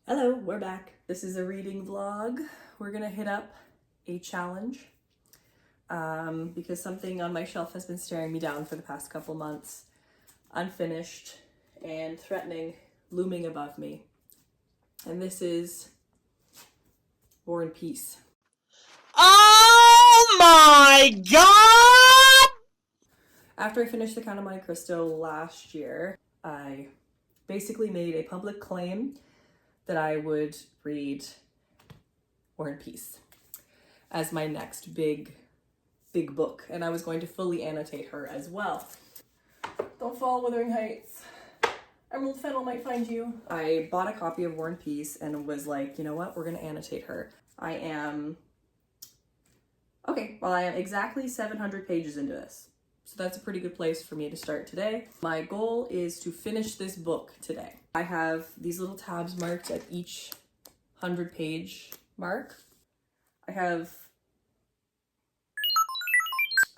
Hello, we're back. This is a reading vlog. We're gonna hit up a challenge because something on my shelf has been staring me down for the past couple months, unfinished and threatening, looming above me. And this is War and Peace. Oh my god! After I finished The Count of Monte Cristo last year, I basically made a public claim that I would read War and Peace as my next big book, and I was going to fully annotate her as well. Don't fall, Wuthering Heights. Emerald Fennel might find you. I bought a copy of War and Peace and was like, you know what, we're gonna annotate her. I am exactly 700 pages into this. So that's a pretty good place for me to start today. My goal is to finish this book today. I have these little tabs marked at each 100-page mark. I have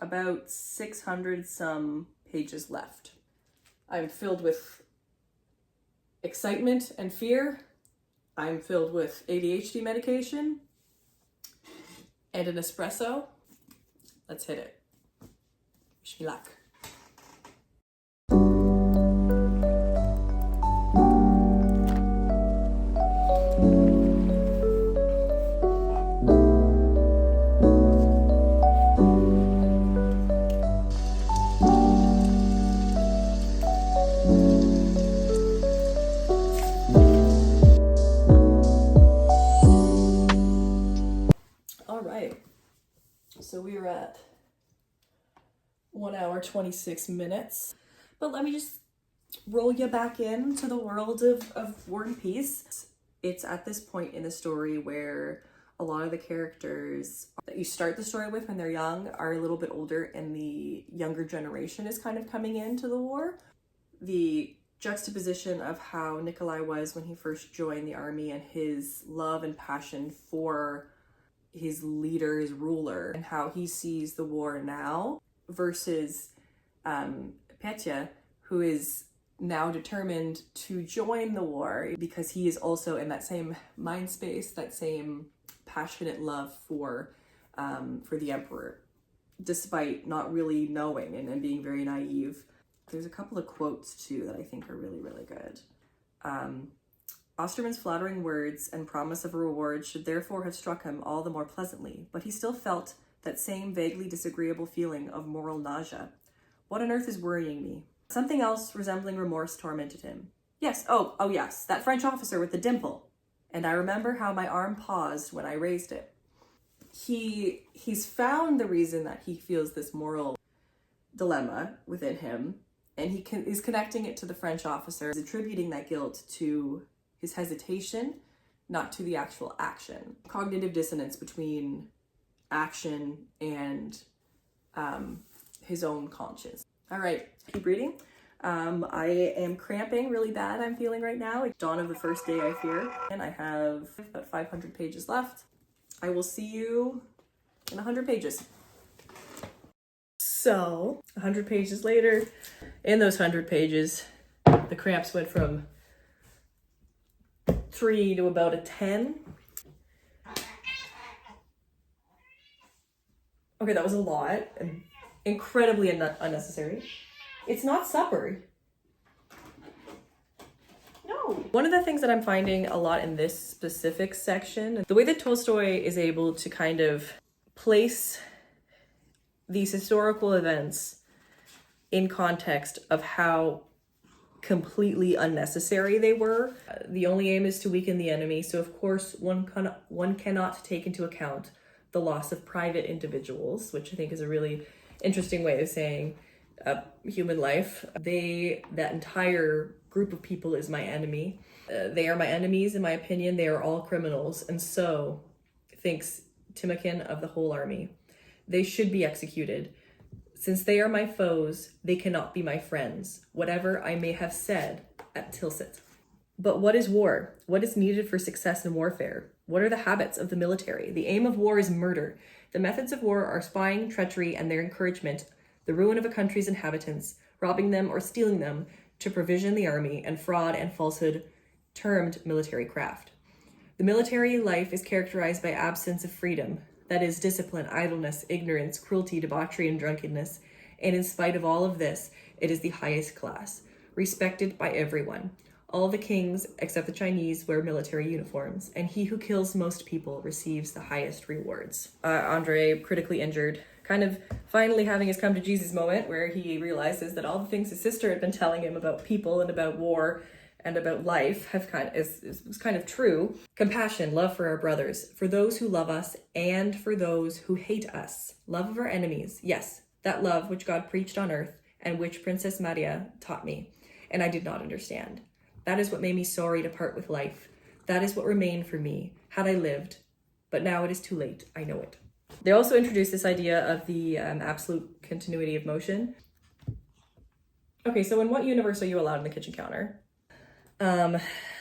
about 600 some pages left. I'm filled with excitement and fear. I'm filled with ADHD medication and an espresso. Let's hit it. Wish me luck. All right, so we are at 1 hour, 26 minutes. But let me just roll you back into the world of War and Peace. It's at this point in the story where a lot of the characters that you start the story with when they're young are a little bit older, and the younger generation is kind of coming into the war. The juxtaposition of how Nikolai was when he first joined the army and his love and passion for his leader, his ruler, and how he sees the war now versus Petya, who is now determined to join the war because he is also in that same mind space, that same passionate love for the emperor, despite not really knowing and being very naive. There's a couple of quotes too that I think are really, really good. Osterman's flattering words and promise of a reward should therefore have struck him all the more pleasantly, but he still felt that same vaguely disagreeable feeling of moral nausea. What on earth is worrying me? Something else resembling remorse tormented him. Yes, oh yes, that French officer with the dimple. And I remember how my arm paused when I raised it. He's found the reason that he feels this moral dilemma within him, and he's connecting it to the French officer, attributing that guilt to his hesitation, not to the actual action. Cognitive dissonance between action and his own conscience. All right, keep reading. I am cramping really bad, I'm feeling right now. It's dawn of the first day, I fear. And I have about 500 pages left. I will see you in 100 pages. So, 100 pages later, in those 100 pages, the cramps went from 3 to about a 10. Okay, that was a lot. Incredibly unnecessary. It's not supper. No. One of the things that I'm finding a lot in this specific section, the way that Tolstoy is able to kind of place these historical events in context of how completely unnecessary they were. The only aim is to weaken the enemy, so of course one cannot take into account the loss of private individuals, which I think is a really interesting way of saying human life. That entire group of people is my enemy. They are my enemies, in my opinion. They are all criminals. And so, thinks Timothy of the whole army, they should be executed. Since they are my foes, they cannot be my friends, whatever I may have said at Tilsit. But what is war? What is needed for success in warfare? What are the habits of the military? The aim of war is murder. The methods of war are spying, treachery, and their encouragement, the ruin of a country's inhabitants, robbing them or stealing them to provision the army, and fraud and falsehood termed military craft. The military life is characterized by absence of freedom, that is, discipline, idleness, ignorance, cruelty, debauchery, and drunkenness. And in spite of all of this, it is the highest class, respected by everyone. All the kings, except the Chinese, wear military uniforms, and he who kills most people receives the highest rewards. Andre, critically injured, kind of finally having his come to Jesus moment where he realizes that all the things his sister had been telling him about people and about war and about life was kind of true. Compassion, love for our brothers, for those who love us and for those who hate us. Love of our enemies, yes, that love which God preached on earth and which Princess Maria taught me, and I did not understand. That is what made me sorry to part with life. That is what remained for me, had I lived. But now it is too late, I know it. They also introduced this idea of the absolute continuity of motion. Okay, so in what universe are you allowed in the kitchen counter?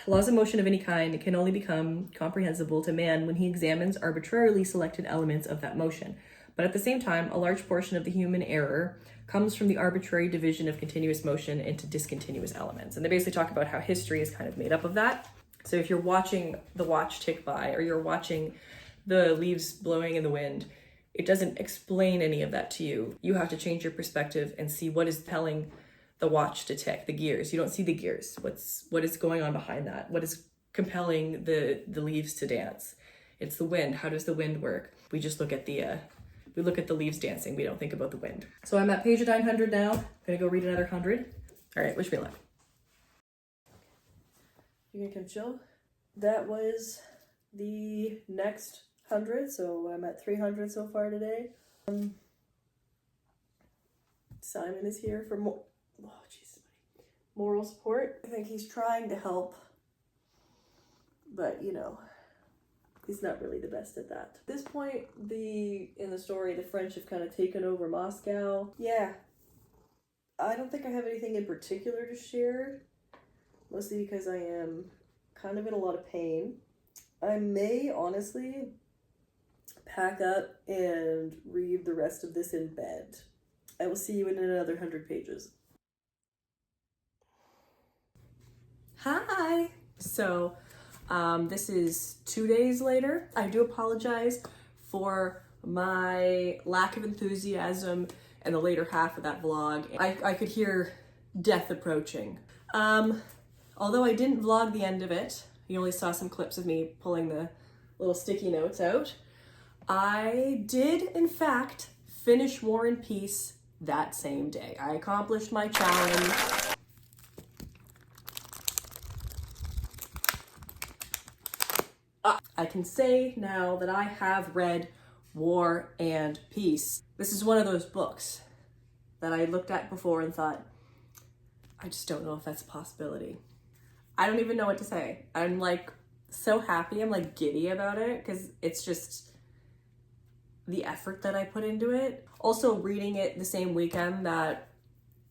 Laws of motion of any kind can only become comprehensible to man when he examines arbitrarily selected elements of that motion. But at the same time, a large portion of the human error comes from the arbitrary division of continuous motion into discontinuous elements. And they basically talk about how history is kind of made up of that. So if you're watching the watch tick by, or you're watching the leaves blowing in the wind, it doesn't explain any of that to you. You have to change your perspective and see what is telling the watch to tick, the gears. You don't see the gears. What is going on behind that? What is compelling the leaves to dance? It's the wind. How does the wind work? We just look at the leaves dancing. We don't think about the wind. So I'm at page 900 now. I'm gonna go read another 100. All right, wish me luck. You gonna come chill? That was the next 100, so I'm at 300 so far today. Simon is here for more. Oh, jeez, moral support. I think he's trying to help, but you know, he's not really the best at that. At this point, in the story, the French have kind of taken over Moscow. Yeah, I don't think I have anything in particular to share, mostly because I am kind of in a lot of pain. I may honestly pack up and read the rest of this in bed. I will see you in another 100 pages. Hi! So, this is 2 days later. I do apologize for my lack of enthusiasm in the later half of that vlog. I could hear death approaching. Although I didn't vlog the end of it, you only saw some clips of me pulling the little sticky notes out. I did, in fact, finish War and Peace that same day. I accomplished my challenge. I can say now that I have read War and Peace. This is one of those books that I looked at before and thought, I just don't know if that's a possibility. I don't even know what to say. I'm like so happy, I'm like giddy about it because it's just the effort that I put into it. Also reading it the same weekend that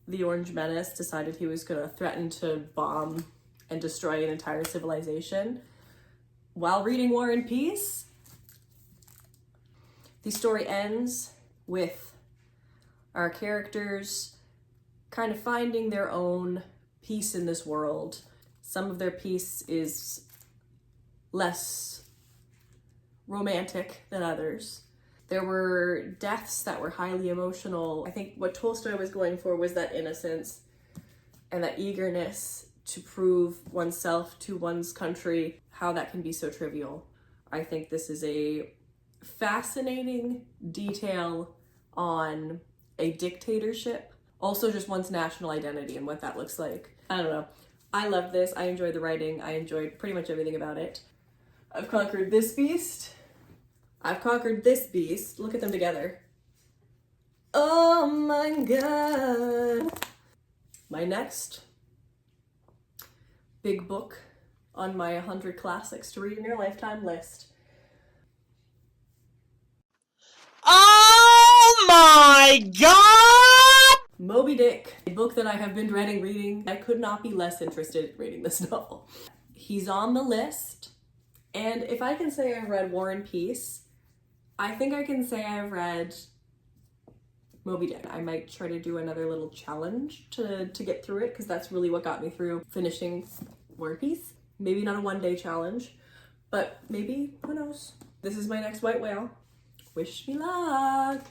the Orange Menace decided he was gonna threaten to bomb and destroy an entire civilization. While reading War and Peace, the story ends with our characters kind of finding their own peace in this world. Some of their peace is less romantic than others. There were deaths that were highly emotional. I think what Tolstoy was going for was that innocence and that eagerness to prove oneself to one's country, how that can be so trivial. I think this is a fascinating detail on a dictatorship. Also just one's national identity and what that looks like. I don't know. I love this. I enjoyed the writing. I enjoyed pretty much everything about it. I've conquered this beast. I've conquered this beast. Look at them together. Oh my god. My next big book on my 100 classics to read in your lifetime list. Oh my god! Moby Dick, a book that I have been dreading reading. I could not be less interested in reading this novel. He's on the list, and if I can say I've read War and Peace, I think I can say I've read Moby Dick. I might try to do another little challenge to get through it, because that's really what got me through finishing War and Peace. Maybe not a one-day challenge, but maybe, who knows? This is my next white whale. Wish me luck!